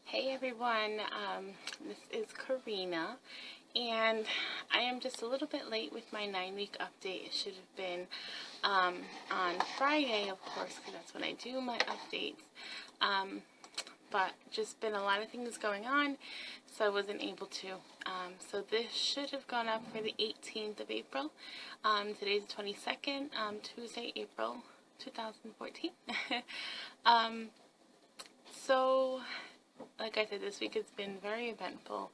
Hey everyone, this is Karina, and I am just a little bit late with my 9-week update. It should have been on Friday, of course, because that's when I do my updates. But just been a lot of things going on, so I wasn't able to. So this should have gone up for the 18th of April. Today's the 22nd, Tuesday, April 2014. So, like I said, this week has been very eventful.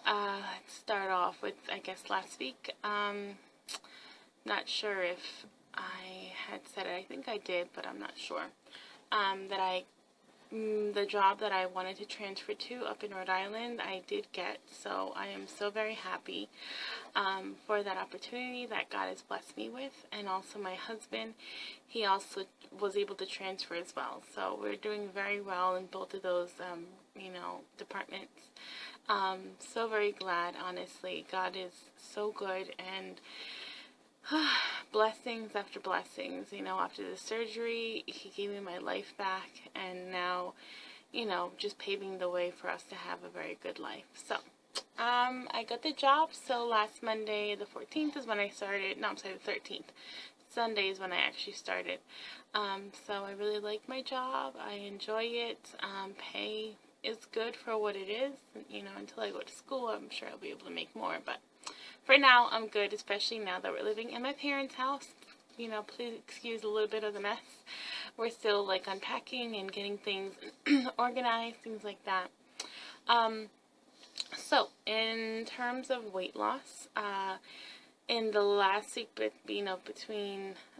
Let's start off with, I guess, last week. Not sure if I had said it. I think I did, but I'm not sure. The job that I wanted to transfer to up in Rhode Island, I did get. So I am so very happy for that opportunity that God has blessed me with. And also my husband, he also was able to transfer as well. So we're doing very well in both of those, departments. So very glad, honestly. God is so good, and blessings after blessings. After the surgery, he gave me my life back, and now, just paving the way for us to have a very good life. So, I got the job. So last Monday, the 14th, is when I started. No, I'm sorry, the 13th. Sunday is when I actually started. So I really like my job. I enjoy it. Pay is good for what it is. Until I go to school, I'm sure I'll be able to make more, but for now, I'm good, especially now that we're living in my parents' house. Please excuse a little bit of the mess. We're still, unpacking and getting things organized, things like that. So, in terms of weight loss, in the last week, between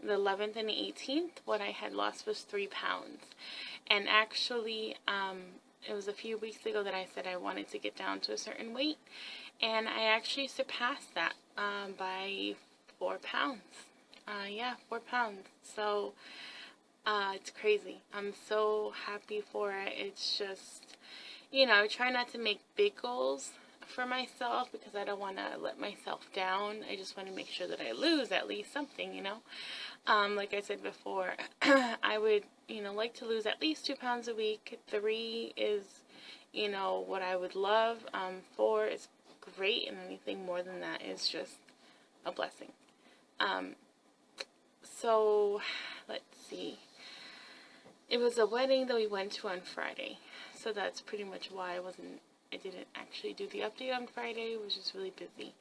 the 11th and the 18th, what I had lost was 3 pounds. And actually, it was a few weeks ago that I said I wanted to get down to a certain weight. And I actually surpassed that by 4 pounds. 4 pounds. So, it's crazy. I'm so happy for it. It's just, I try not to make big goals for myself because I don't want to let myself down. I just want to make sure that I lose at least something, Like I said before, I would, like to lose at least 2 pounds a week. 3 is, what I would love. 4 is great, and anything more than that is just a blessing. So let's see. It was a wedding that we went to on Friday, so that's pretty much why I didn't actually do the update on Friday. It was just really busy.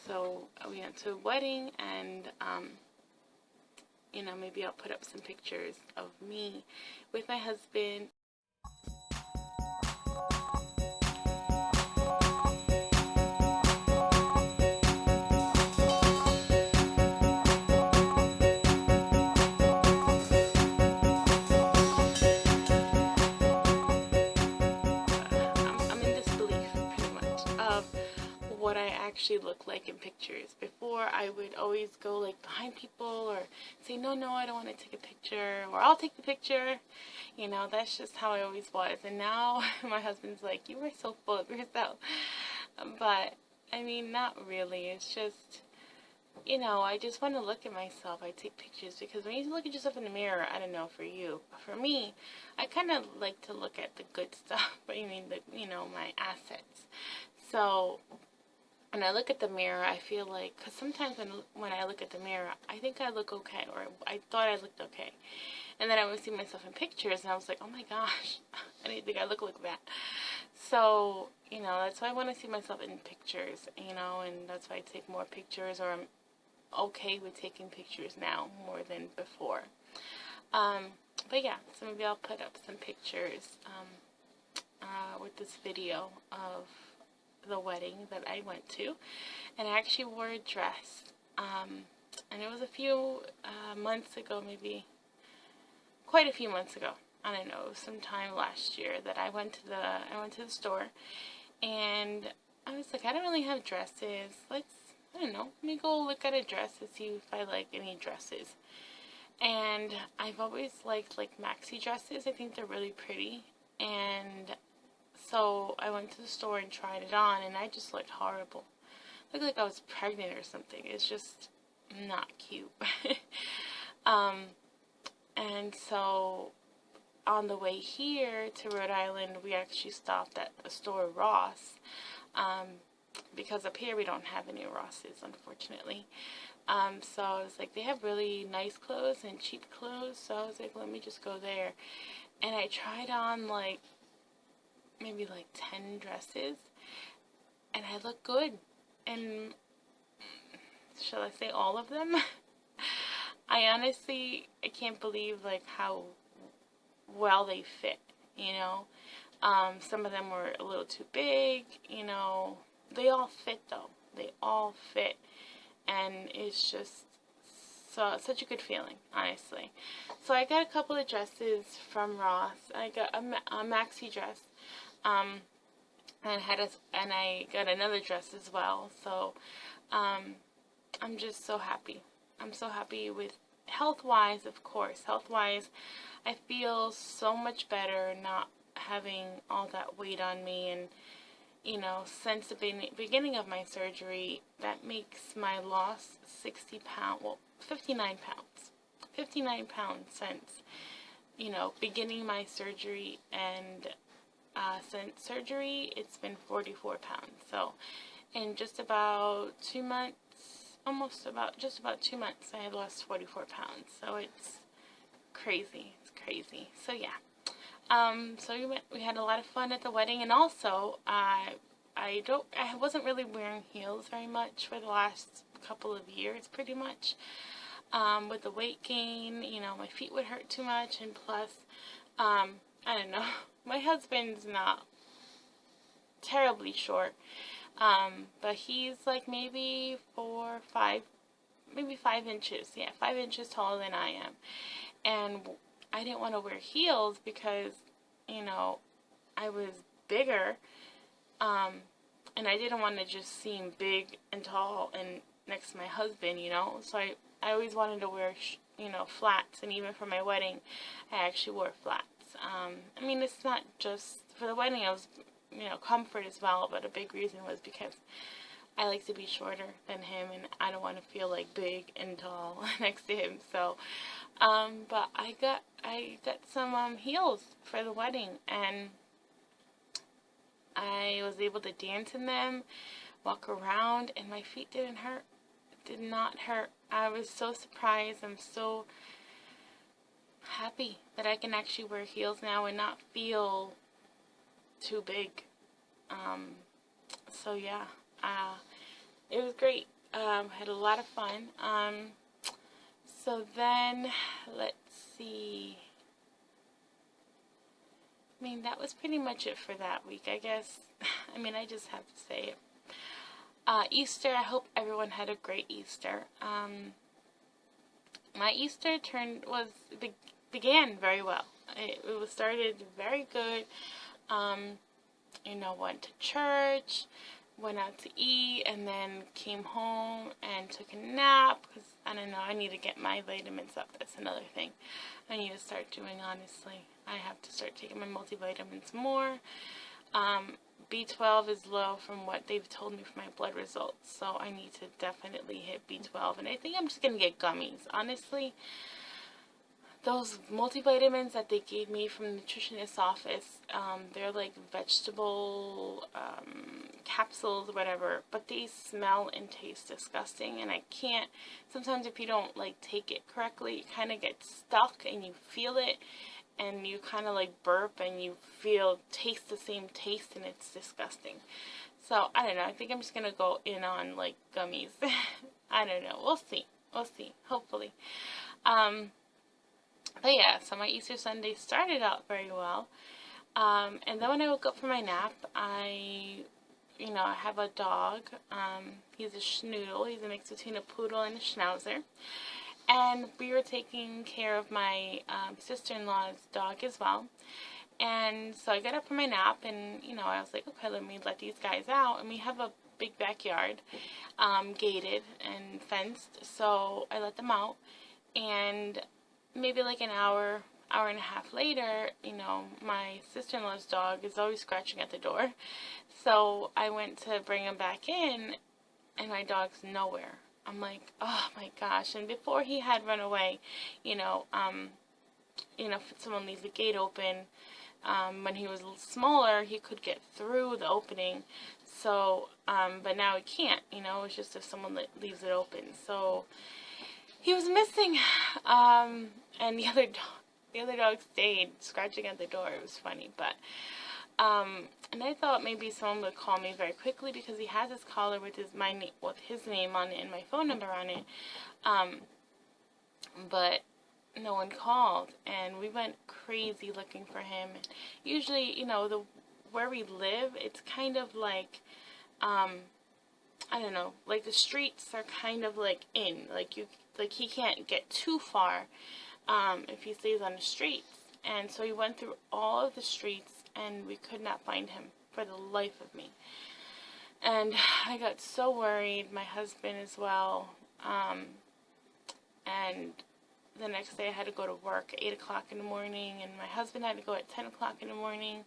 So we went to a wedding, and maybe I'll put up some pictures of me with my husband. What I actually look like in pictures. Before, I would always go behind people or say, no, I don't want to take a picture, or I'll take the picture. That's just how I always was. And now my husband's like, you are so full of yourself. But I mean, not really. It's just, I just want to look at myself. I take pictures because when you look at yourself in the mirror, I don't know for you, but for me, I kind of like to look at the good stuff. But my assets. So when I look at the mirror, I feel like, because sometimes when I look at the mirror, I think I look okay, or I thought I looked okay. And then I would see myself in pictures, and I was like, oh my gosh, I didn't think I look like that. So, that's why I want to see myself in pictures, and that's why I take more pictures, or I'm okay with taking pictures now more than before. But yeah, so maybe I'll put up some pictures with this video of the wedding that I went to, and I actually wore a dress, and it was a few months ago, maybe quite a few months ago, I don't know, sometime last year, that I went to the store, and I was like, I don't really have dresses, I don't know, let me go look at a dress to see if I like any dresses. And I've always liked maxi dresses. I think they're really pretty, and so I went to the store and tried it on, and I just looked horrible. Looked like I was pregnant or something. It's just, not cute. And so on the way here to Rhode Island, we actually stopped at the store Ross, because up here we don't have any Rosses, unfortunately. So I was like, they have really nice clothes and cheap clothes, so I was like, let me just go there. And I tried on like maybe like 10 dresses, and I looked good. And shall I say all of them? I can't believe like how well they fit, you know. Some of them were a little too big, you know. They all fit though. They all fit. And it's just such a good feeling, honestly. So I got a couple of dresses from Ross. I got a maxi dress, and I got another dress as well. So I'm just so happy. I'm so happy with health-wise, of course. Health-wise, I feel so much better not having all that weight on me. And you know, since the beginning of my surgery, that makes my loss 60 pounds, well, 59 pounds. 59 pounds since, you know, beginning my surgery, and since surgery, it's been 44 pounds. So, in just about 2 months, just about 2 months, I had lost 44 pounds. So it's crazy. It's crazy. So yeah. So we had a lot of fun at the wedding, and also I wasn't really wearing heels very much for the last couple of years, pretty much. With the weight gain, you know, my feet would hurt too much, and plus, I don't know, my husband's not terribly short, but he's like maybe 5 inches, yeah, 5 inches taller than I am, and I didn't want to wear heels because, you know, I was bigger, and I didn't want to just seem big and tall and next to my husband, you know. So I always wanted to wear, you know, flats, and even for my wedding, I actually wore flats. I mean, it's not just for the wedding, I was, you know, comfort as well, but a big reason was because I like to be shorter than him, and I don't want to feel like big and tall next to him. So, but I got some heels for the wedding, and I was able to dance in them, walk around, and my feet didn't hurt. Did not hurt. I was so surprised. I'm so happy that I can actually wear heels now and not feel too big. So yeah, it was great. Had a lot of fun. So then, let's see. I mean, that was pretty much it for that week, I guess. I mean, I just have to say it. Easter, I hope everyone had a great Easter. My Easter began very well. It was started very good. You know, went to church, went out to eat, and then came home and took a nap, because, I don't know, I need to get my vitamins up. That's another thing I need to start doing, honestly. I have to start taking my multivitamins more. B12 is low from what they've told me for my blood results, so I need to definitely hit B12, and I think I'm just going to get gummies, honestly. Those multivitamins that they gave me from the nutritionist's office, they're like vegetable capsules, whatever, but they smell and taste disgusting, and I can't, sometimes if you don't like take it correctly, it kind of gets stuck and you feel it, and you kind of like burp and you taste the same taste, and it's disgusting. So I don't know, I think I'm just going to go in on like gummies. I don't know, we'll see, hopefully. But yeah, so my Easter Sunday started out very well. And then when I woke up from my nap, I have a dog. He's a schnoodle. He's a mix between a poodle and a schnauzer. And we were taking care of my sister-in-law's dog as well. And so I got up from my nap, and, I was like, okay, let me let these guys out. And we have a big backyard, gated and fenced. So I let them out. And maybe like an hour and a half later, my sister-in-law's dog is always scratching at the door. So I went to bring him back in, and my dog's nowhere. I'm like, oh my gosh. And before he had run away, you know, if someone leaves the gate open, when he was smaller, he could get through the opening. So, but now he can't, it's just if someone leaves it open. So, he was missing. And the other dog stayed scratching at the door. It was funny, but, and I thought maybe someone would call me very quickly because he has his collar with his name on it and my phone number on it. But no one called, and we went crazy looking for him. Usually, where we live, it's kind of like, I don't know, like the streets are kind of like he can't get too far, if he stays on the streets. And so we went through all of the streets, and we could not find him for the life of me. And I got so worried, my husband as well, and the next day I had to go to work at 8 o'clock in the morning, and my husband had to go at 10 o'clock in the morning,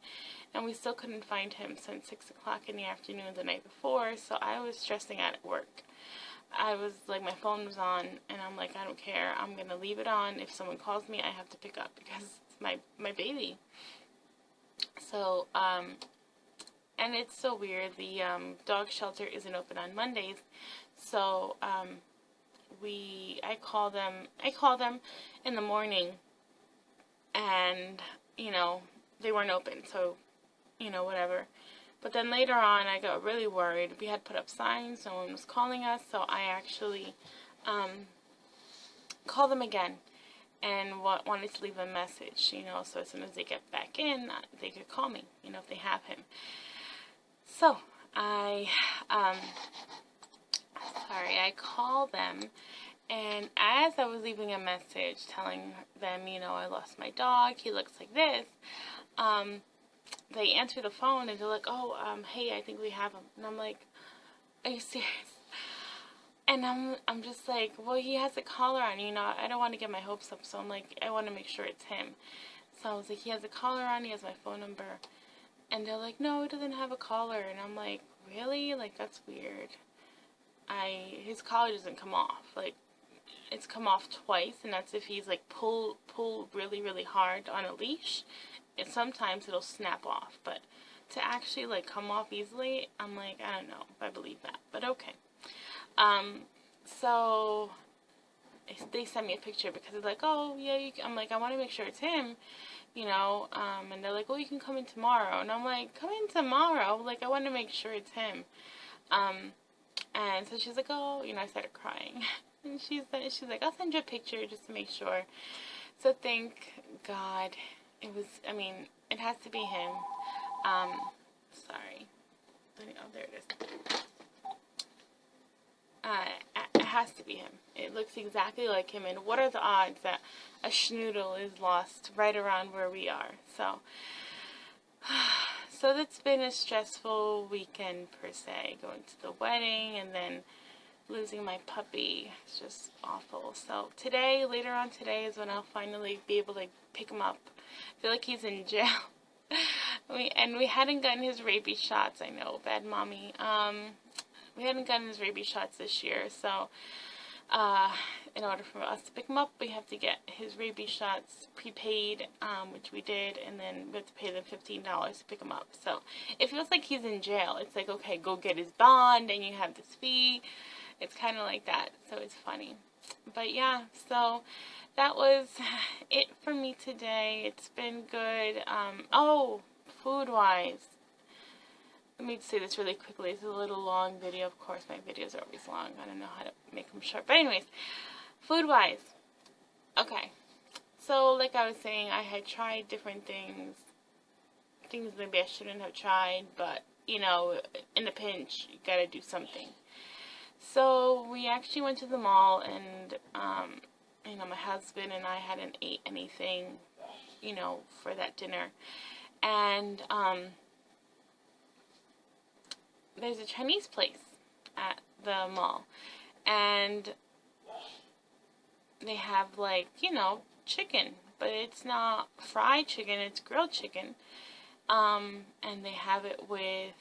and we still couldn't find him since 6 o'clock in the afternoon the night before. So I was stressing out at work. I was like, my phone was on, and I'm like, I don't care, I'm going to leave it on. If someone calls me, I have to pick up because it's my baby. So, and it's so weird, the dog shelter isn't open on Mondays, so I call them in the morning, and they weren't open, so whatever. But then later on I got really worried. We had put up signs, no one was calling us, so I actually called them again and wanted to leave a message, so as soon as they get back in, they could call me, if they have him. So I called them, and as I was leaving a message telling them, I lost my dog, he looks like this, they answer the phone, and they're like, oh, hey, I think we have him. And I'm like, are you serious? And I'm just like, well, he has a collar on, I don't want to get my hopes up, so I'm like, I want to make sure it's him. So I was like, he has a collar on, he has my phone number. And they're like, no, he doesn't have a collar. And I'm like, really? Like, that's weird. His collar doesn't come off. Like, it's come off twice, and that's if he's like pull really, really hard on a leash. And sometimes it'll snap off, but to actually like come off easily, I'm like, I don't know if I believe that, but okay. So they sent me a picture because it's like, oh yeah, I'm like, I want to make sure it's him, and they're like, oh, you can come in tomorrow, and I'm like, come in tomorrow? Like, I want to make sure it's him. And so she's like, oh, I started crying. And she's like, I'll send you a picture just to make sure. So thank God it has to be him. Sorry. Oh, there it is. It has to be him. It looks exactly like him, and what are the odds that a schnoodle is lost right around where we are? So that's been a stressful weekend per se, going to the wedding and then losing my puppy. It's just awful. So today, later on today, is when I'll finally be able to pick him up. I feel like he's in jail. We hadn't gotten his rabies shots. I know, bad mommy. We hadn't gotten his rabies shots this year, so in order for us to pick him up, we have to get his rabies shots prepaid, which we did, and then we have to pay them $15 to pick him up. So it feels like he's in jail. It's like, okay, go get his bond, and you have this fee. It's kind of like that, so it's funny. But yeah, so that was it for me today. It's been good. Oh, food-wise, let me say this really quickly. It's a little long video. Of course, my videos are always long. I don't know how to make them short. But anyways, food-wise, okay. So, like I was saying, I had tried different things maybe I shouldn't have tried, but, in a pinch, you gotta do something. So, we actually went to the mall, and, my husband and I hadn't ate anything, for that dinner. And, there's a Chinese place at the mall, and they have chicken, but it's not fried chicken, it's grilled chicken, and they have it with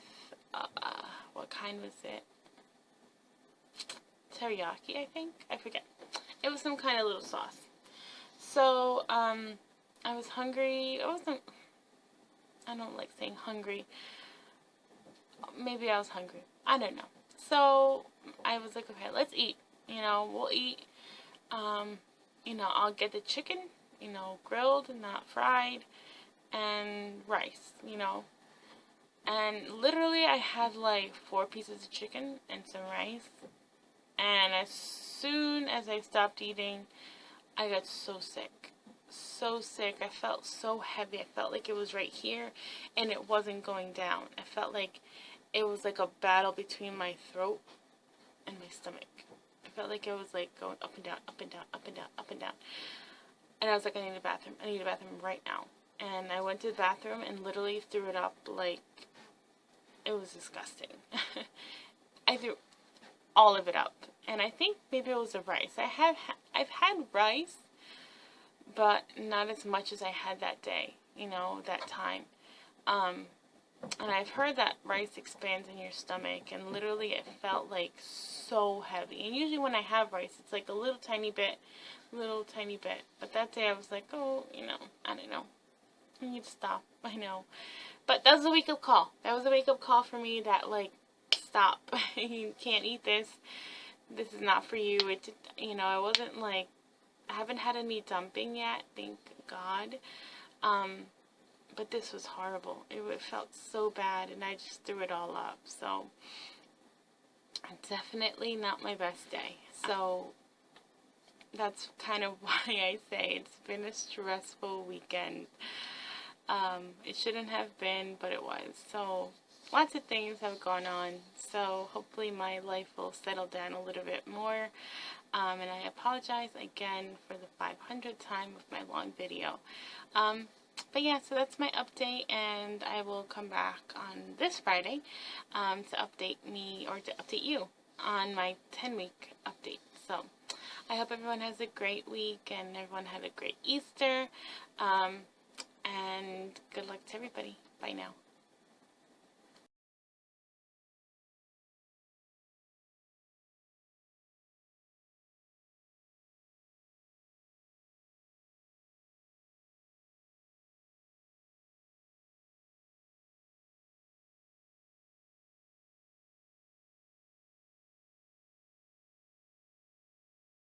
what kind was it? teriyaki, I think. I forget. It was some kind of little sauce. So, I was hungry. I don't like saying hungry. Maybe I was hungry. I don't know. So, I was like, okay, let's eat. You know, we'll eat. You know, I'll get the chicken, you know, grilled, not fried, and rice, you know. And literally, I had like 4 pieces of chicken and some rice. And as soon as I stopped eating, I got so sick. So sick. I felt so heavy. I felt like it was right here, and it wasn't going down. I felt like it was like a battle between my throat and my stomach. I felt like it was like going up and down, up and down, up and down, up and down. And I was like, I need a bathroom. I need a bathroom right now. And I went to the bathroom and literally threw it up like, it was disgusting. I threw all of it up. And I think maybe it was the rice. I've had rice, but not as much as I had that day, you know, that time. And I've heard that rice expands in your stomach, and literally it felt like so heavy. And usually when I have rice, it's like a little tiny bit. But that day I was like, oh, you know, I don't know. I need to stop. I know. But that was a wake-up call. That was a wake-up call for me that, like, stop. You can't eat this. This is not for you. It, you know, I wasn't like, I haven't had any dumping yet, thank God. But this was horrible. It felt so bad, and I just threw it all up. So, definitely not my best day. So, that's kind of why I say it's been a stressful weekend. It shouldn't have been, but it was. So, lots of things have gone on. So, hopefully my life will settle down a little bit more. And I apologize again for the 500th time with my long video. But yeah, so that's my update, and I will come back on this Friday to update me, or to update you on my 10-week update. So, I hope everyone has a great week, and everyone had a great Easter, and good luck to everybody. Bye now.